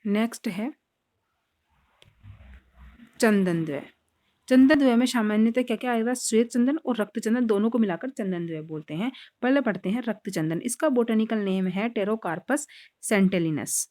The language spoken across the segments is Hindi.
नेक्स्ट है चंदन द्वय। चंदन द्वय में सामान्यतः क्या क्या आएगा? श्वेत चंदन और रक्त चंदन दोनों को मिलाकर चंदन द्वय बोलते हैं। पहले पढ़ते हैं रक्त चंदन। इसका बोटेनिकल नेम है टेरोकार्पस सेंटेलिनस।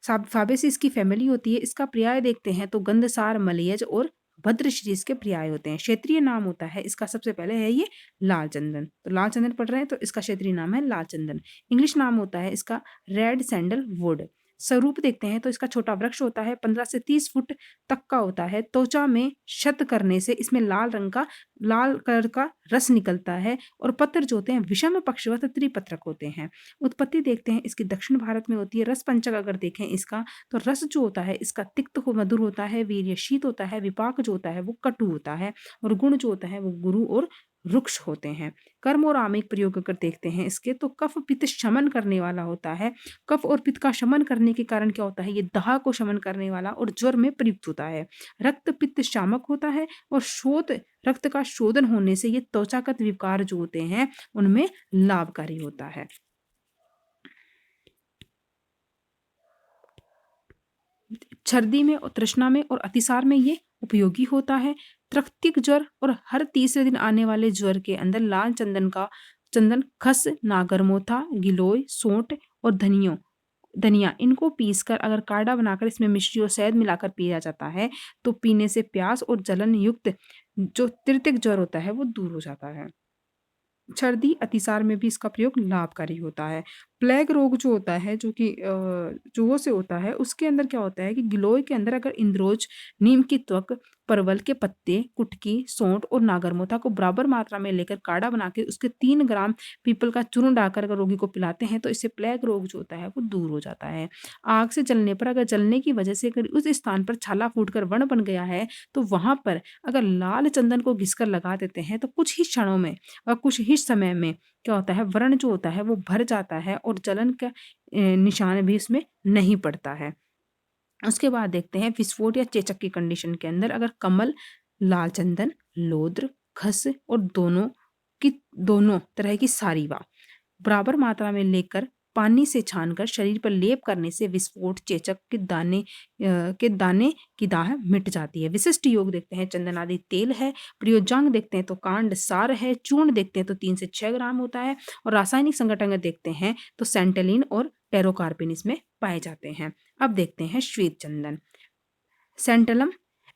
फाबेसी इसकी फैमिली होती है। इसका पर्याय देखते हैं तो गंधसार, मलयज और भद्रश्री इसके पर्याय होते हैं। क्षेत्रीय नाम होता है इसका, सबसे पहले है ये लाल चंदन। तो लाल चंदन पढ़ रहे हैं तो इसका क्षेत्रीय नाम है लाल चंदन। इंग्लिश नाम होता है इसका रेड सैंडल वुड। स्वरूप देखते हैं तो इसका छोटा वृक्ष होता है, 15 से 30 फुट तक का होता है। त्वचा में क्षत करने से इसमें लाल कलर का रस निकलता है और पत्र जो होते हैं विषम पक्षवत त्रिपत्रक होते हैं। उत्पत्ति देखते हैं इसकी दक्षिण भारत में होती है। रस पंचक अगर देखें इसका तो रस जो होता है इसका तिक्त को मधुर होता है, वीर्य शीत होता है, विपाक जो होता है वो कटु होता है और गुण जो होता है वो गुरु और रुक्ष होते हैं। कर्म और आमिक प्रयोग अगर देखते हैं इसके तो कफ पित्त शमन करने वाला होता है। कफ और पित्त का शमन करने के कारण क्या होता है? ये दाह को शमन करने वाला और ज्वर में प्रयुक्त होता है। रक्त पित्त शामक होता है और शोथ रक्त का शोधन होने से ये त्वचागत विकार जो होते हैं उनमें लाभकारी होता है। सर्दी में और तृष्णा में और अतिसार में ये उपयोगी होता है। तृक्तिक ज्वर और हर तीसरे दिन आने वाले ज्वर के अंदर लाल चंदन, खस, नागरमोथा, गिलोय, सोंठ और धनिया इनको पीसकर अगर काढ़ा बनाकर इसमें मिश्री और शहद मिलाकर पिया जाता है तो पीने से प्यास और जलन युक्त जो तृतिक ज्वर होता है वो दूर हो जाता है। सर्दी अतिसार में भी इसका प्रयोग लाभकारी होता है। प्लेग रोग जो होता है जो कि चूहों से होता है, उसके अंदर क्या होता है कि गिलोय के अंदर अगर इंद्रोज, नीम की त्वक, परवल के पत्ते, कुटकी, सौंठ और नागरमोथा को बराबर मात्रा में लेकर काढ़ा बना के उसके 3 ग्राम पीपल का चूर्ण डालकर अगर रोगी को पिलाते हैं तो इससे प्लेग रोग जो होता है वो दूर हो जाता है। आग से जलने पर अगर जलने की वजह से अगर उस स्थान पर छाला फूटकर व्रण बन गया है तो वहां पर अगर लाल चंदन को घिसकर लगा देते हैं तो कुछ ही क्षणों में और कुछ ही समय में क्या होता है, व्रण जो होता है वो भर जाता है और जलन का निशान भी इसमें नहीं पड़ता है। उसके बाद देखते हैं विस्फोट या चेचक की कंडीशन के अंदर अगर कमल, लाल चंदन, लोद्र, खस और दोनों तरह की सारीवा बराबर मात्रा में लेकर पानी से छानकर शरीर पर लेप करने से विस्फोट, चेचक के दाने की दाह मिट जाती है। विशिष्ट योग देखते हैं चंदन आदि तेल है। प्रयोजांग देखते हैं तो कांड सार है। चूर्ण देखते हैं तो 3 से 6 ग्राम होता है और रासायनिक संगठन देखते हैं तो सेंटेलिन और टेरोकार्पिन इसमें पाए जाते हैं। अब देखते हैं श्वेत चंदन। सेंटलम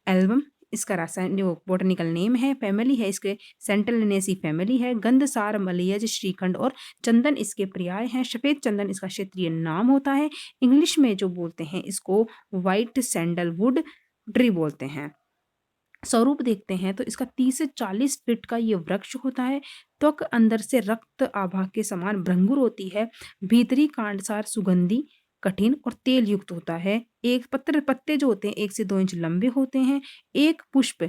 एल्बम इसका रासायनिक बोटनिकल नेम है। फैमिली है इसके सेंटेलिनेसी फैमिली है। गंधसार, मलयज, श्रीखंड और चंदन इसके पर्याय हैं। सफेद चंदन इसका क्षेत्रीय नाम होता है। इंग्लिश में जो बोलते हैं इसको व्हाइट सैंडलवुड ट्री बोलते हैं। स्वरूप देखते हैं तो इसका 30 से 40 फीट का ये वृक्ष होता है। त्वक अंदर से रक्त आभा के समान भृंगुर होती है। भीतरी कांडसार, सुगंधी, कठिन और तेल युक्त होता है। एक पत्ते जो होते हैं 1 से 2 इंच लंबे होते हैं। एक पुष्प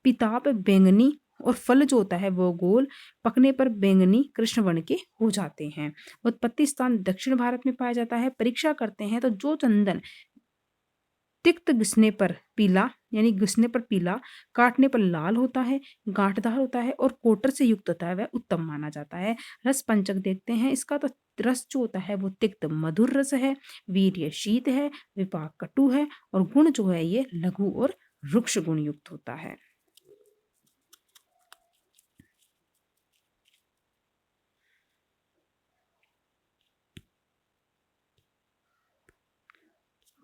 पिताब बैंगनी और फल जो होता है वो गोल, पकने पर बैंगनी कृष्ण वर्ण के हो जाते हैं। उत्पत्ति स्थान दक्षिण भारत में पाया जाता है। परीक्षा करते हैं तो जो चंदन तिक्त घिसने पर पीला यानी घिसने पर पीला, काटने पर लाल होता है, गांठदार होता है और कोटर से युक्त होता है वह उत्तम माना जाता है। रस पंचक देखते हैं इसका तो रस जो होता है वो तिक्त मधुर रस है, वीर्य शीत है, विपाक कटु है और गुण जो है ये लघु और रुक्ष गुण युक्त होता है।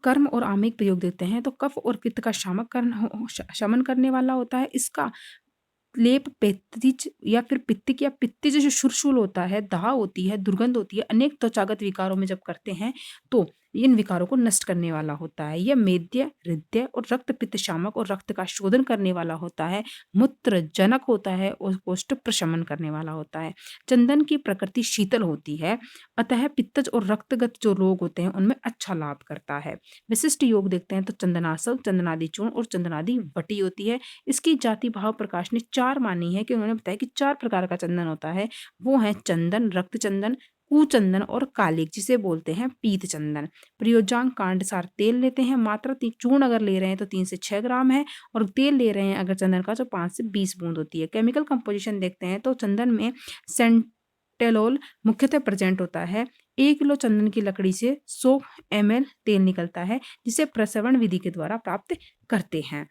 कर्म और आमिक प्रयोग देते हैं तो कफ और पित्त का शमन करने वाला होता है। इसका लेप पेत्तिज या फिर पित्तिक या पित्तिज जो शुरशूल होता है, दाह होती है, दुर्गंध होती है, अनेक त्वचागत विकारों में जब करते हैं तो इन विकारों को नष्ट करने वाला होता है। यह मेद्य, हृदय और रक्त पित्त शामक और रक्त का शोधन करने वाला होता है। मूत्र जनक होता है और कोष्ठ प्रशमन करने वाला होता है। चंदन की प्रकृति शीतल होती है, अतः पित्तज और रक्तगत जो रोग होते हैं उनमें अच्छा लाभ करता है। विशिष्ट योग देखते हैं तो चंदनासव, चंदनादि चूर्ण और चंदनादि वटी होती है। इसकी जाति भाव प्रकाश ने 4 मानी है कि उन्होंने बताया कि 4 प्रकार का चंदन होता है। वो है चंदन, रक्त चंदन, कुचंदन और कालिक, जिसे बोलते हैं पीत चंदन। प्रयोजांग कांडसार तेल लेते हैं। मात्रा चूर्ण अगर ले रहे हैं तो 3 से 6 ग्राम है और तेल ले रहे हैं अगर चंदन का तो 5 से 20 बूंद होती है। केमिकल कंपोजिशन देखते हैं तो चंदन में सेंटेलोल मुख्यतः प्रेजेंट होता है। 1 किलो चंदन की लकड़ी से 100 ml तेल निकलता है, जिसे प्रसवण विधि के द्वारा प्राप्त करते हैं।